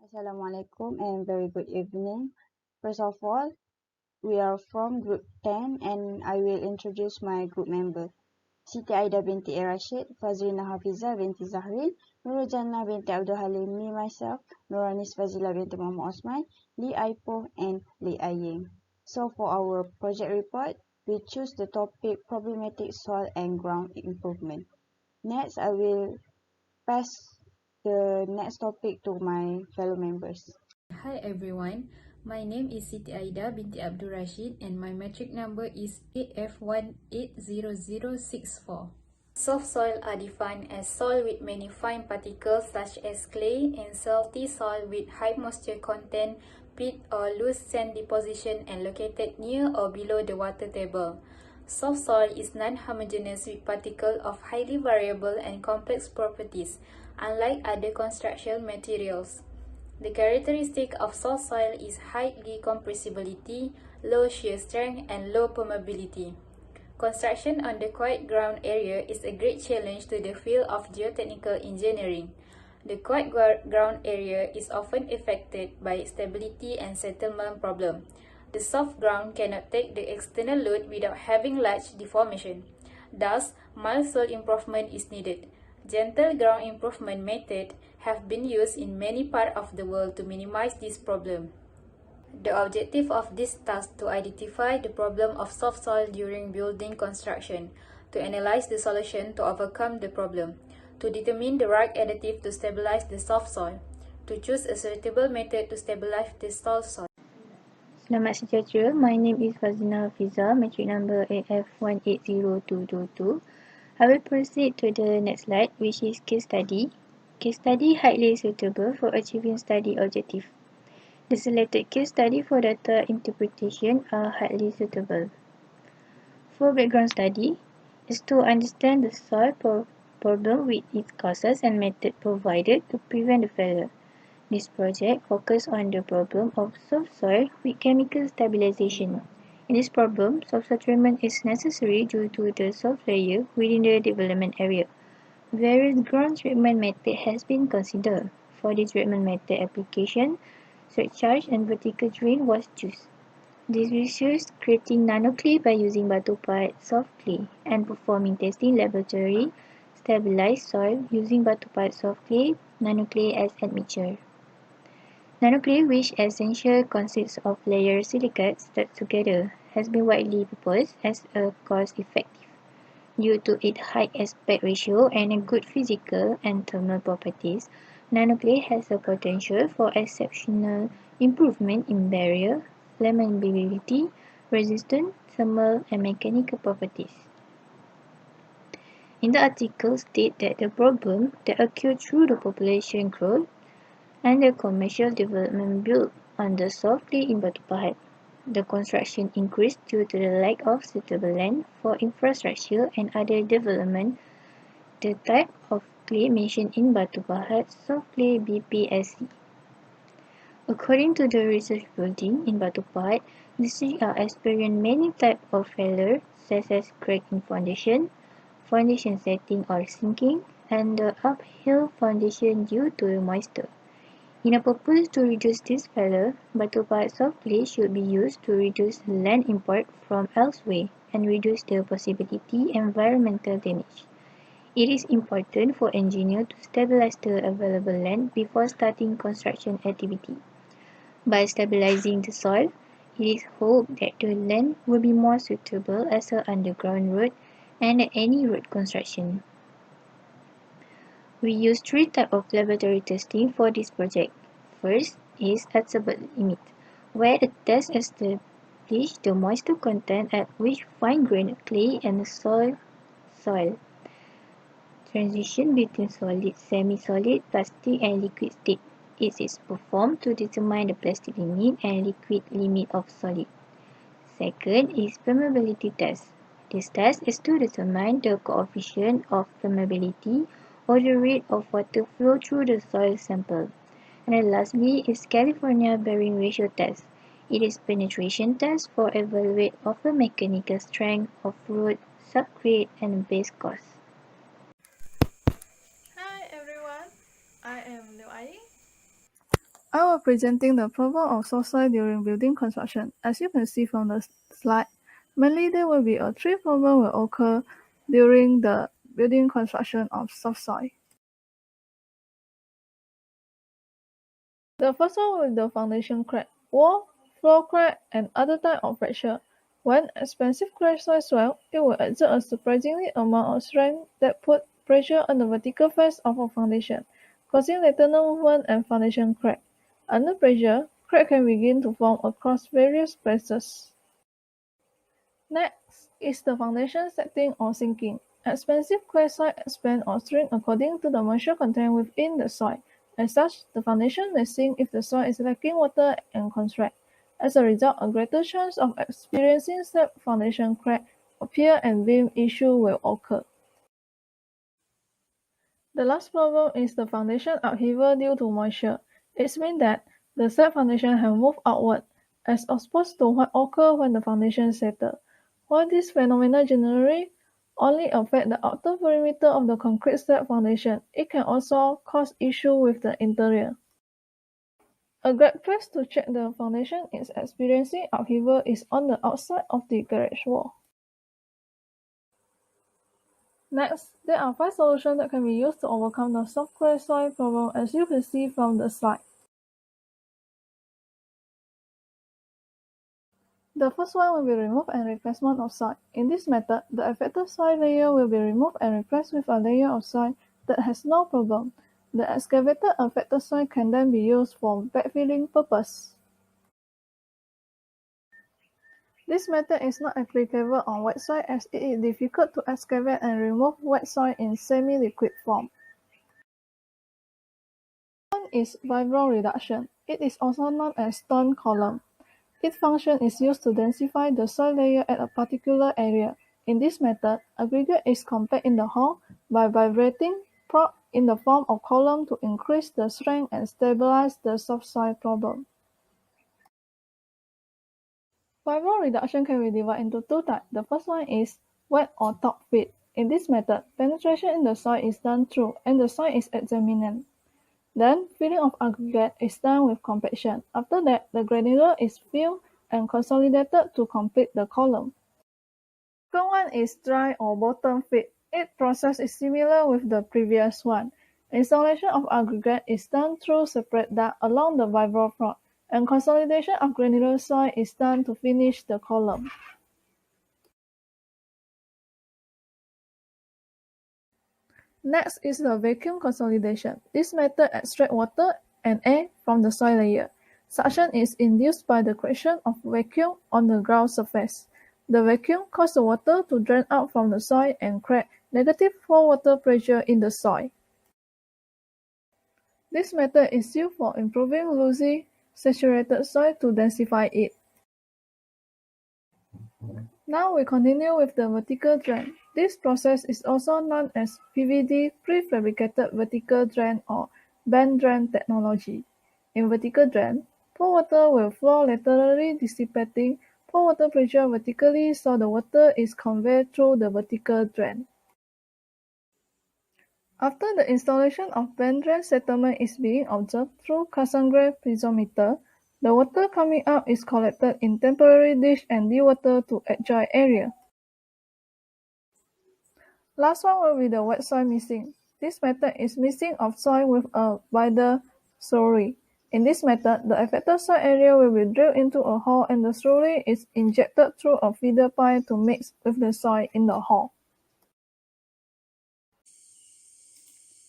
Assalamualaikum and very good evening. First of all, we are from Group 10 and I will introduce my group member. SITI AIDA binti RASHID, FAZREENA HAFIEZA binti ZAHRIN, NURULJANNAH binti HALIM, me myself, NORANIS FAZILA binti OSMAN, LIEW and YING. So for our project report, we choose the topic problematic soil and ground improvement. Next, I will pass the next topic to my fellow members. Hi everyone, my name is Siti Aida binti Abdul Rashid and my metric number is AF180064. Soft soil are defined as soil with many fine particles such as clay and salty soil with high moisture content, peat or loose sand deposition and located near or below the water table. Soft soil is non-homogeneous with particles of highly variable and complex properties, unlike other construction materials. The characteristic of soft soil is high compressibility, low shear strength, and low permeability. Construction on the quiet ground area is a great challenge to the field of geotechnical engineering. The quiet ground area is often affected by stability and settlement problem. The soft ground cannot take the external load without having large deformation. Thus, mild soil improvement is needed. Gentle ground improvement methods have been used in many parts of the world to minimize this problem. The objective of this task to identify the problem of soft soil during building construction, to analyze the solution to overcome the problem, to determine the right additive to stabilize the soft soil, to choose a suitable method to stabilize the soft soil. Selamat sejahtera, my name is FAZREENA HAFIEZA, metric number AF180222. I will proceed to the next slide, which is case study. Case study highly suitable for achieving study objective. The selected case study for data interpretation are highly suitable. For background study is to understand the soil problem with its causes and method provided to prevent the failure. This project focuses on the problem of soft soil with chemical stabilization. In this problem, soft soil treatment is necessary due to the soft layer within the development area. Various ground treatment methods has been considered. For this treatment method application, surcharge and vertical drain was chosen. This research creating nanoclay by using batu pahat soft clay and performing testing laboratory stabilized soil using batu pahat soft clay, nanoclay as admixture. Nanoclay, which essentially consists of layer silicates stuck together, has been widely proposed as a cost-effective. Due to its high aspect ratio and good physical and thermal properties, nanoclay has a potential for exceptional improvement in barrier, flammability, resistance, thermal and mechanical properties. In the article state that the problem that occurred through the population growth and the commercial development built on the soft clay in batu pahat. The construction increased due to the lack of suitable land for infrastructure and other development. The type of clay mentioned in batu pahat soft clay BPSC. According to the research building in batu pahat, districts are experiencing many types of failure such as crack in foundation setting or sinking, and the uphill foundation due to the moisture. In a purpose to reduce this failure, batu pahat soft clay should be used to reduce land import from elsewhere and reduce the possibility environmental damage. It is important for engineers to stabilize the available land before starting construction activity. By stabilizing the soil, it is hoped that the land will be more suitable as an underground road and any road construction. We use three types of laboratory testing for this project. First is absolute limit, where the test establishes the moisture content at which fine-grained clay and soil transition between solid, semi-solid, plastic and liquid state. It is performed to determine the plastic limit and liquid limit of solid. Second is permeability test. This test is to determine the coefficient of permeability or the rate of water flow through the soil sample. And then lastly is California bearing ratio test. It is penetration test for evaluate of the mechanical strength of road, subgrade and base course. Hi everyone, I am YING. I will presenting the problem of soft soil during building construction. As you can see from the slide, mainly there will be three problems will occur during the building construction of soft soil. The first one will be the foundation crack, wall, floor crack, and other type of fracture. When expensive crack soil swell, it will exert a surprisingly amount of strength that put pressure on the vertical face of a foundation, causing lateral movement and foundation crack. Under pressure, crack can begin to form across various places. Next is the foundation setting or sinking. Expansive clay soil expand or shrink according to the moisture content within the soil. As such, the foundation may sink if the soil is lacking water and contract. As a result, a greater chance of experiencing slab foundation crack, appear, and beam issue will occur. The last problem is the foundation upheaval due to moisture. It means that the slab foundation have moved outward, as opposed to what occurs when the foundation settles. While this phenomenon generally only affects the outer perimeter of the concrete slab foundation, it can also cause issues with the interior. A great place to check the foundation is experiencing upheaval is on the outside of the garage wall. Next, there are 5 solutions that can be used to overcome the soft clay soil problem, as you can see from the slide. The first one will be remove and replacement of soil. In this method, the affected soil layer will be removed and replaced with a layer of soil that has no problem. The excavated affected soil can then be used for backfilling purpose. This method is not applicable on wet soil as it is difficult to excavate and remove wet soil in semi-liquid form. One is vibro reduction. It is also known as stone column. Its function is used to densify the soil layer at a particular area. In this method, aggregate is compact in the hole by vibrating prop in the form of column to increase the strength and stabilize the soft soil problem. Vibro reduction can be divided into 2 types. The first one is wet or top fit. In this method, penetration in the soil is done through and the soil is examined. Then, filling of aggregate is done with compaction. After that, the granular is filled and consolidated to complete the column. The second one is dry or bottom fit. Its process is similar with the previous one. Installation of aggregate is done through separate duct along the vibro front, and consolidation of granular soil is done to finish the column. Next is the vacuum consolidation. This method extracts water and air from the soil layer. Suction is induced by the creation of vacuum on the ground surface. The vacuum causes the water to drain out from the soil and create negative flow water pressure in the soil. This method is used for improving loosely saturated soil to densify it. Now we continue with the vertical drain. This process is also known as PVD, prefabricated vertical drain, or band drain technology. In vertical drain, pore water will flow laterally, dissipating pore water pressure vertically, so the water is conveyed through the vertical drain. After the installation of band drain settlement is being observed through Cassegrain piezometer, the water coming out is collected in temporary dish and dewatered to adjoint area. Last one will be the wet soil mixing. This method is mixing of soil with a wider slurry. In this method, the affected soil area will be drilled into a hole and the slurry is injected through a feeder pipe to mix with the soil in the hole.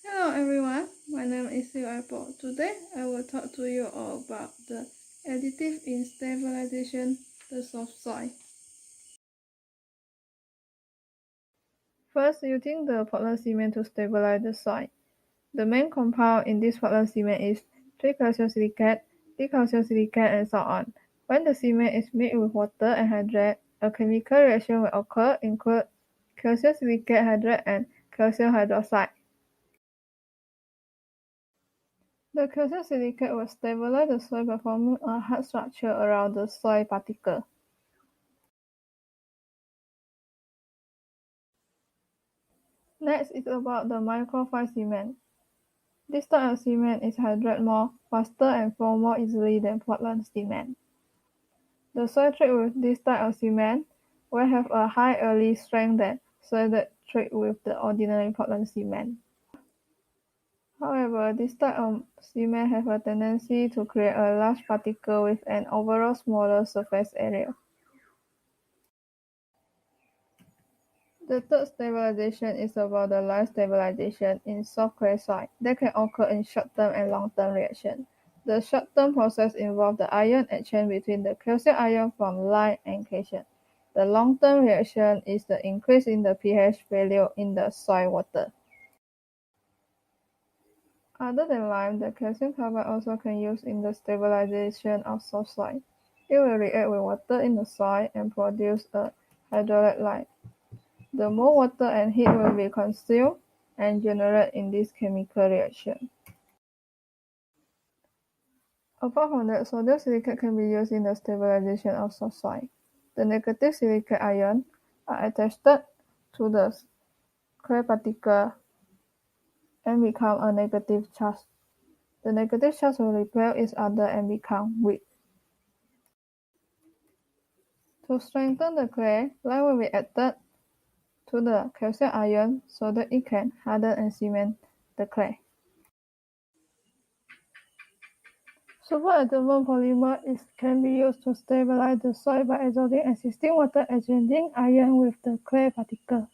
Hello everyone, my name is LIEW. Today I will talk to you all about the additive in stabilization the soft soil. First, using the Portland cement to stabilize the soil. The main compound in this Portland cement is 3-calcium silicate, D-calcium silicate, and so on. When the cement is mixed with water and hydrate, a chemical reaction will occur, include calcium silicate hydrate and calcium hydroxide. The calcium silicate will stabilize the soil by forming a hard structure around the soil particle. Next is about the microfiber cement. This type of cement is hydrated more faster and formed more easily than Portland cement. The soil treated with this type of cement will have a higher yield strength than soil treated with the ordinary Portland cement. However, this type of cement has a tendency to create a large particle with an overall smaller surface area. The third stabilization is about the line stabilization in soft clay soil that can occur in short-term and long-term reaction. The short-term process involves the ion exchange between the calcium ion from lime and calcium. The long-term reaction is the increase in the pH value in the soil water. Other than lime, the calcium carbide also can use in the stabilization of soft soil. It will react with water in the soil and produce a hydrolyte. The more water and heat will be consumed and generated in this chemical reaction. Apart from that, sodium silicate can be used in the stabilization of soft soil. The negative silicate ions are attached to the clay particle and become a negative charge. The negative charge will repel each other and become weak. To strengthen the clay, lime will be added to the calcium ion so that it can harden and cement the clay. Superabsorbent polymer can be used to stabilize the soil by absorbing existing water exchanging ion with the clay particle.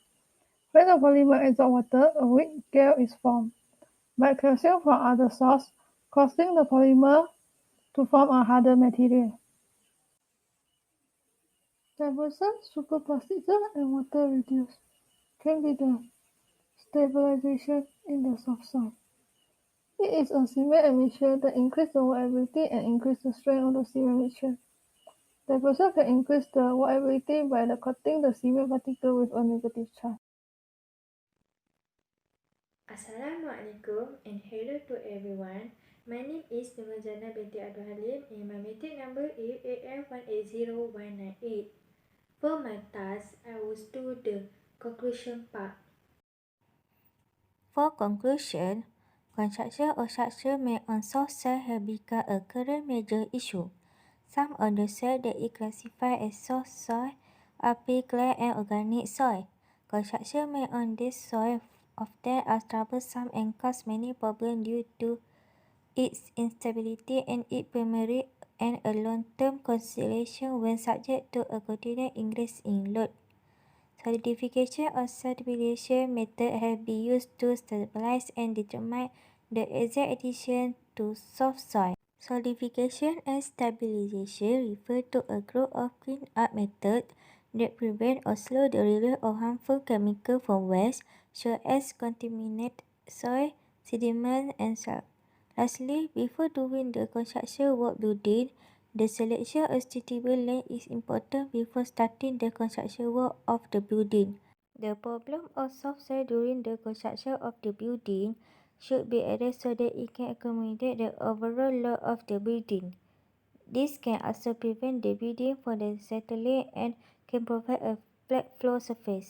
When the polymer absorbs water, a weak gel is formed by calcium from other sources, causing the polymer to form a harder material. Diversion, superposition, and water reduce can be the stabilization in the soft soil. It is a cement admixture that increases the viability and increases the strength of the cement mixture. Diversion can increase the viability by coating the cement particle with a negative charge. Assalamualaikum and hello to everyone. My name is NURULJANNAH binti HALIM and my meeting number is AF180198. For my task, I will do the conclusion part. For conclusion, construction or structure made on soft soil have become a current major issue. Some of the soil that is classified as soft soil are clay and organic soil. Construction made on this soil often are troublesome and cause many problems due to its instability and its permeability and a long-term consideration when subject to a continuous increase in load. Solidification or stabilization method have been used to stabilize and determine the exact addition to soft soil. Solidification and stabilization refer to a group of clean-up methods that prevent or slow the release of harmful chemicals from waste, such as contaminated soil, sediment, and salt. Lastly, before doing the construction work building, the selection of suitable land is important before starting the construction work of the building. The problem of soft soil during the construction of the building should be addressed so that it can accommodate the overall load of the building. This can also prevent the building from settling and can provide a flat floor surface.